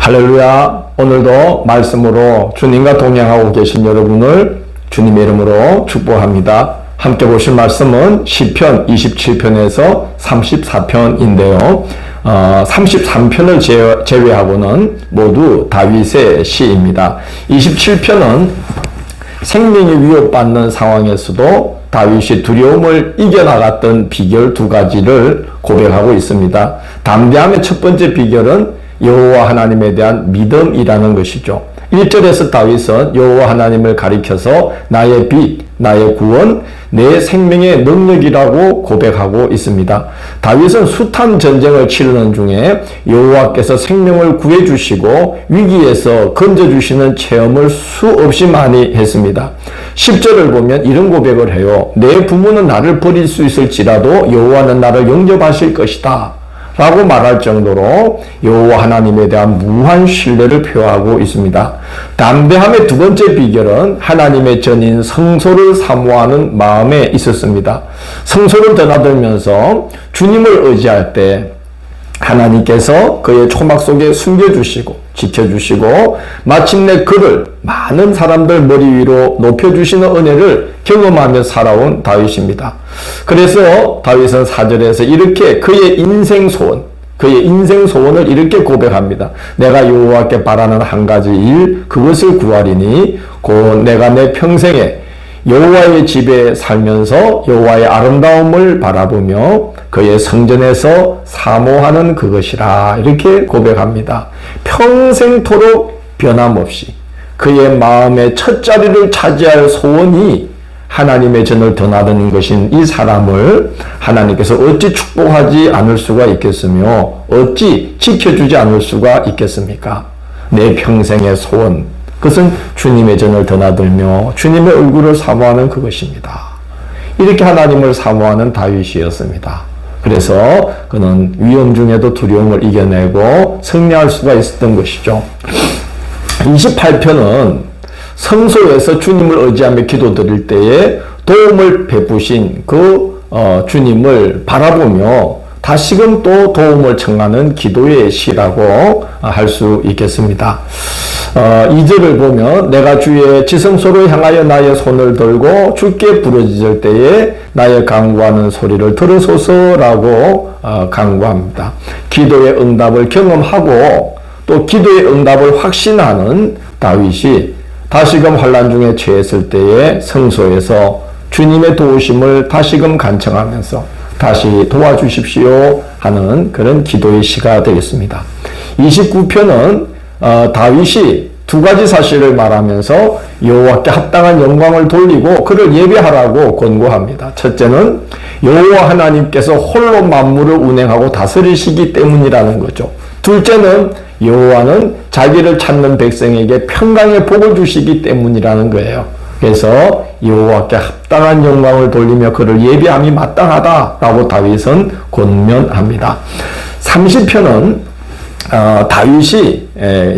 할렐루야. 오늘도 말씀으로 주님과 동행하고 계신 여러분을 주님의 이름으로 축복합니다. 함께 보실 말씀은 시편 27편에서 34편인데요. 33편을 제외하고는 모두 다윗의 시입니다. 27편은 생명이 위협받는 상황에서도 다윗이 두려움을 이겨나갔던 비결 두 가지를 고백하고 있습니다. 담대함의 첫 번째 비결은 여호와 하나님에 대한 믿음이라는 것이죠. 1절에서 다윗은 여호와 하나님을 가리켜서 나의 빛, 나의 구원, 내 생명의 능력이라고 고백하고 있습니다. 다윗은 숱한 전쟁을 치르는 중에 여호와께서 생명을 구해주시고 위기에서 건져주시는 체험을 수없이 많이 했습니다. 10절을 보면 이런 고백을 해요. 내 부모는 나를 버릴 수 있을지라도 여호와는 나를 영접하실 것이다 라고 말할 정도로 여호와 하나님에 대한 무한 신뢰를 표하고 있습니다. 담대함의 두 번째 비결은 하나님의 전인 성소를 사모하는 마음에 있었습니다. 성소를 드나들면서 주님을 의지할 때 하나님께서 그의 초막 속에 숨겨주시고 지켜주시고 마침내 그를 많은 사람들 머리 위로 높여주시는 은혜를 경험하며 살아온 다윗입니다. 그래서 다윗은 4절에서 이렇게 그의 인생 소원을 이렇게 고백합니다. 내가 여호와께 바라는 한 가지 일 그것을 구하리니 곧 내가 내 평생에 여호와의 집에 살면서 여호와의 아름다움을 바라보며 그의 성전에서 사모하는 그것이라 이렇게 고백합니다. 평생토록 변함없이 그의 마음의 첫 자리를 차지할 소원이 하나님의 전을 드나드는 것인 이 사람을 하나님께서 어찌 축복하지 않을 수가 있겠으며 어찌 지켜주지 않을 수가 있겠습니까? 내 평생의 소원, 그것은 주님의 전을 드나들며 주님의 얼굴을 사모하는 그것입니다. 이렇게 하나님을 사모하는 다윗이었습니다. 그래서 그는 위험 중에도 두려움을 이겨내고 승리할 수가 있었던 것이죠. 28편은 성소에서 주님을 의지하며 기도드릴 때에 도움을 베푸신 그 주님을 바라보며 다시금 또 도움을 청하는 기도의 시라고 할 수 있겠습니다. 2절을 보면 내가 주의 지성소를 향하여 나의 손을 들고 주께 부르짖을 때에 나의 간구하는 소리를 들으소서라고 간구합니다. 기도의 응답을 경험하고 또 기도의 응답을 확신하는 다윗이 다시금 환난 중에 처했을 때에 성소에서 주님의 도우심을 다시금 간청하면서 다시 도와주십시오 하는 그런 기도의 시가 되겠습니다. 29편은 다윗이 두 가지 사실을 말하면서 여호와께 합당한 영광을 돌리고 그를 예배하라고 권고합니다. 첫째는 여호와 하나님께서 홀로 만물을 운행하고 다스리시기 때문이라는 거죠. 둘째는 여호와는 자기를 찾는 백성에게 평강의 복을 주시기 때문이라는 거예요. 그래서 여호와께 합당한 영광을 돌리며 그를 예배함이 마땅하다라고 다윗은 권면합니다. 30편은 다윗이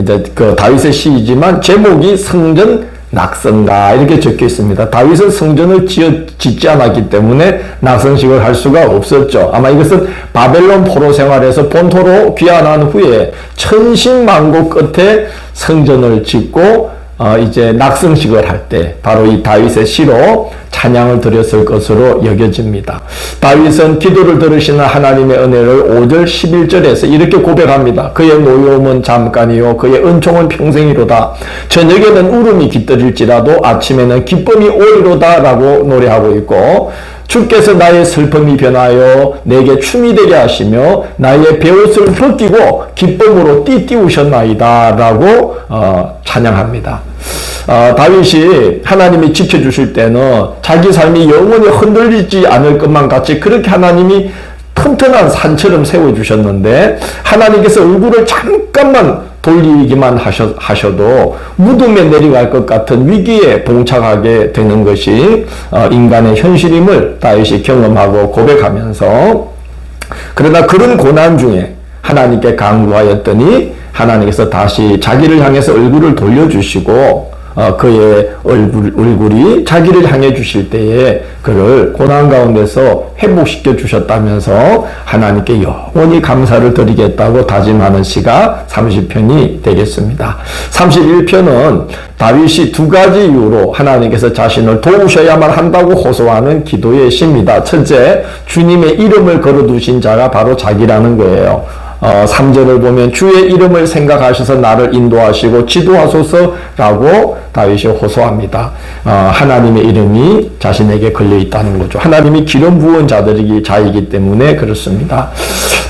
이제 그 다윗의 시이지만 제목이 성전 낙성가 이렇게 적혀 있습니다. 다윗은 성전을 짓지 않았기 때문에 낙성식을 할 수가 없었죠. 아마 이것은 바벨론 포로 생활에서 본토로 귀환한 후에 천신만고 끝에 성전을 짓고 이제 낙성식을 할 때 바로 이 다윗의 시로 찬양을 드렸을 것으로 여겨집니다. 다윗은 기도를 들으시는 하나님의 은혜를 5절 11절에서 이렇게 고백합니다. 그의 노여움은 잠깐이요 그의 은총은 평생이로다. 저녁에는 울음이 깃들일지라도 아침에는 기쁨이 오리로다 라고 노래하고 있고 주께서 나의 슬픔이 변하여 내게 춤이 되게 하시며 나의 베옷을 벗기고 기쁨으로 띠띠우셨나이다 라고 찬양합니다. 다윗이 하나님이 지켜주실 때는 자기 삶이 영원히 흔들리지 않을 것만 같이 그렇게 하나님이 튼튼한 산처럼 세워주셨는데 하나님께서 얼굴을 잠깐만 돌리기만 하셔도 무덤에 내려갈 것 같은 위기에 봉착하게 되는 것이 인간의 현실임을 다윗이 경험하고 고백하면서 그러나 그런 고난 중에 하나님께 간구하였더니 하나님께서 다시 자기를 향해서 얼굴을 돌려주시고 그의 얼굴이 자기를 향해 주실 때에 그를 고난 가운데서 회복시켜 주셨다면서 하나님께 영원히 감사를 드리겠다고 다짐하는 시가 30편이 되겠습니다. 31편은 다윗이 두 가지 이유로 하나님께서 자신을 도우셔야만 한다고 호소하는 기도의 시입니다. 첫째, 주님의 이름을 걸어두신 자가 바로 자기라는 거예요. 3절을 보면 주의 이름을 생각하셔서 나를 인도하시고 지도하소서라고 다윗이 호소합니다. 하나님의 이름이 자신에게 걸려 있다는 거죠. 하나님이 기름 부은 자이기 때문에 그렇습니다.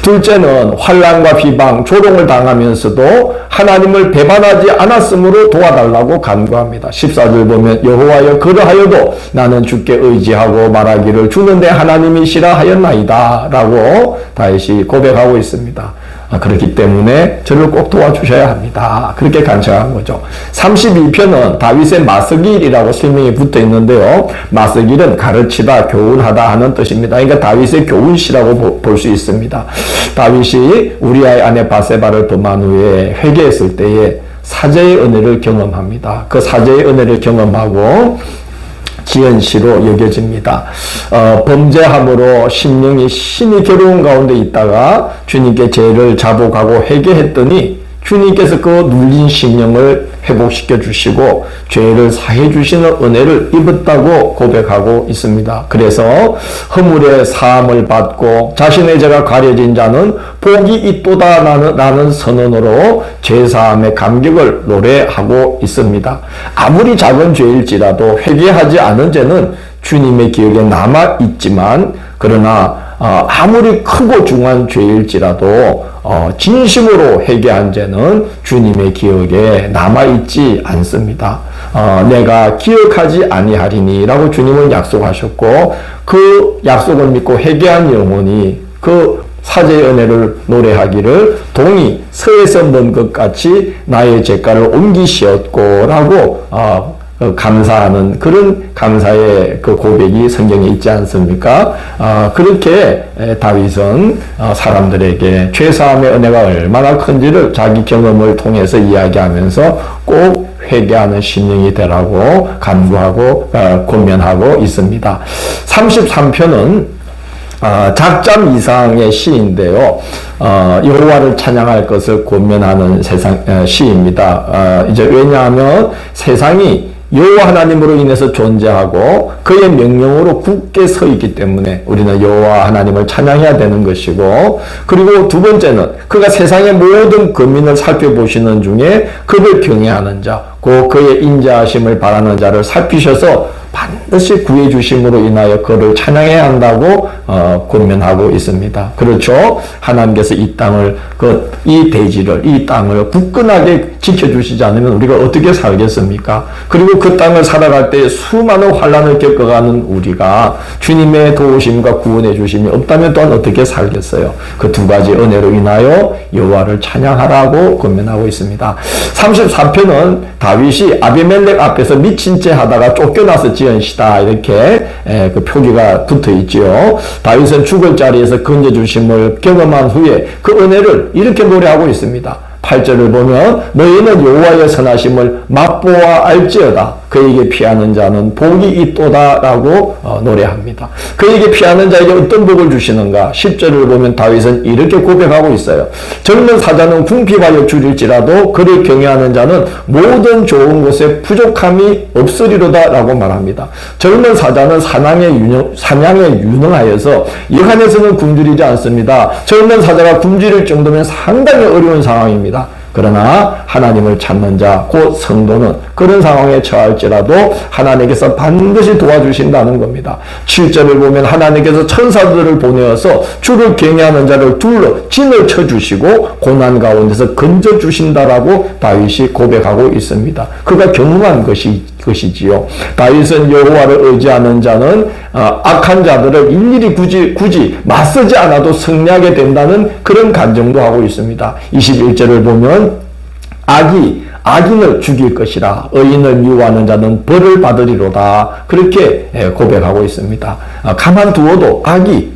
둘째는 환난과 비방, 조롱을 당하면서도 하나님을 배반하지 않았으므로 도와달라고 간구합니다. 14절 보면 여호와여 그러하여도 나는 주께 의지하고 말하기를 주는 내 하나님이시라 하였나이다 라고 다윗이 고백하고 있습니다. 그렇기 때문에 저를 꼭 도와주셔야 합니다. 그렇게 간청한 거죠. 32편은 다윗의 마스길이라고 설명이 붙어 있는데요. 마스길은 가르치다, 교훈하다 하는 뜻입니다. 그러니까 다윗의 교훈시라고 볼 수 있습니다. 다윗이 우리아의 아내 바세바를 범한 후에 회개했을 때에 사죄의 은혜를 경험합니다. 그 사죄의 은혜를 경험하고 지연시로 여겨집니다. 범죄함으로 심령이 신이 괴로운 가운데 있다가 주님께 죄를 자복하고 회개했더니 주님께서 그 눌린 심령을 회복시켜 주시고 죄를 사해 주시는 은혜를 입었다고 고백하고 있습니다. 그래서 허물의 사함을 받고 자신의 죄가 가려진 자는 복이 있도다 라는 선언으로 죄사함의 감격을 노래하고 있습니다. 아무리 작은 죄일지라도 회개하지 않은 죄는 주님의 기억에 남아 있지만 그러나 아무리 크고 중한 죄일지라도 진심으로 회개한 죄는 주님의 기억에 남아있지 않습니다. 내가 기억하지 아니하리니 라고 주님은 약속하셨고 그 약속을 믿고 회개한 영혼이 그 사죄의 은혜를 노래하기를 동이 서에서 먼 것 같이 나의 죄가를 옮기시었고 라고 감사하는 그런 감사의 그 고백이 성경에 있지 않습니까? 그렇게 다윗은 사람들에게 죄사함의 은혜가 얼마나 큰지를 자기 경험을 통해서 이야기하면서 꼭 회개하는 심령이 되라고 간구하고 권면하고 있습니다. 33편은 작잠 이상의 시인데요. 여호와를 찬양할 것을 권면하는 시입니다. 이제 왜냐하면 세상이 여호와 하나님으로 인해서 존재하고 그의 명령으로 굳게 서 있기 때문에 우리는 여호와 하나님을 찬양해야 되는 것이고, 그리고 두 번째는 그가 세상의 모든 거민을 살펴보시는 중에 그를 경외하는 자, 그의 인자하심을 바라는 자를 살피셔서 반드시 구해주심으로 인하여 그를 찬양해야 한다고 권면하고 있습니다. 그렇죠? 하나님께서 이 땅을, 이 대지를, 이 땅을 굳건하게 지켜주시지 않으면 우리가 어떻게 살겠습니까? 그리고 그 땅을 살아갈 때 수많은 환난을 겪어가는 우리가 주님의 도우심과 구원해 주심이 없다면 또한 어떻게 살겠어요? 그 두 가지 은혜로 인하여 여호와를 찬양하라고 권면하고 있습니다. 34편은 다윗이 아비멜렉 앞에서 미친 채 하다가 쫓겨나서 지은 시다, 이렇게 그 표기가 붙어 있지요. 다윗은 죽을 자리에서 건져주심을 경험한 후에 그 은혜를 이렇게 노래하고 있습니다. 8절을 보면 너희는 여호와의 선하심을 맛보아 알지어다. 그에게 피하는 자는 복이 있도다 라고 노래합니다. 그에게 피하는 자에게 어떤 복을 주시는가? 10절을 보면 다윗은 이렇게 고백하고 있어요. 젊은 사자는 궁핍하여 줄일지라도 그를 경외하는 자는 모든 좋은 것에 부족함이 없으리로다 라고 말합니다. 젊은 사자는 사냥에 유능하여서 여간에서는 굶주리지 않습니다. 젊은 사자가 굶주릴 정도면 상당히 어려운 상황입니다. 그러나 하나님을 찾는 자, 곧 성도는 그런 상황에 처할지라도 하나님께서 반드시 도와주신다는 겁니다. 7절을 보면 하나님께서 천사들을 보내어서 주를 경외하는 자를 둘러 진을 쳐주시고 고난 가운데서 건져주신다라고 다윗이 고백하고 있습니다. 그가 경험한 것이지요. 다윗은 여호와를 의지하는 자는 악한 자들을 일일이 굳이 맞서지 않아도 승리하게 된다는 그런 간증도 하고 있습니다. 21절을 보면 악인을 죽일 것이라. 의인을 미워하는 자는 벌을 받으리로다. 그렇게 고백하고 있습니다. 가만두어도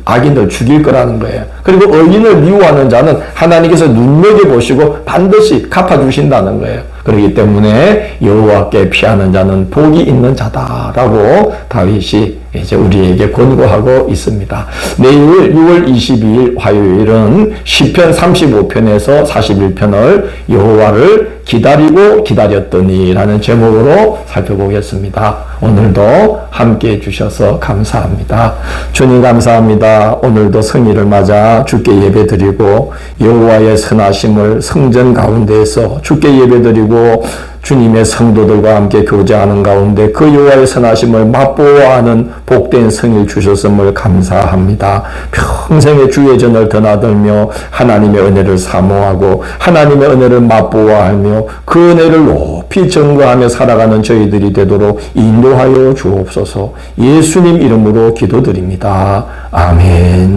악인을 죽일 거라는 거예요. 그리고 의인을 미워하는 자는 하나님께서 눈여겨보시고 반드시 갚아주신다는 거예요. 그렇기 때문에 여호와께 피하는 자는 복이 있는 자다라고 다윗이 이제 우리에게 권고하고 있습니다. 내일 6월 22일 화요일은 시편 35편에서 41편을 여호와를 기다리고 기다렸더니 라는 제목으로 살펴보겠습니다. 오늘도 함께 해주셔서 감사합니다. 주님 감사합니다. 오늘도 성일을 맞아 주께 예배드리고 여호와의 선하심을 성전 가운데에서 주께 예배드리고 주님의 성도들과 함께 교제하는 가운데 그 여호와의 선하심을 맛보아하는 복된 성일 주셨음을 감사합니다. 평생의 주의 전을 드나들며 하나님의 은혜를 사모하고 하나님의 은혜를 맛보아하며 그 은혜를 높이 증거하며 살아가는 저희들이 되도록 인도하여 주옵소서. 예수님 이름으로 기도드립니다. 아멘.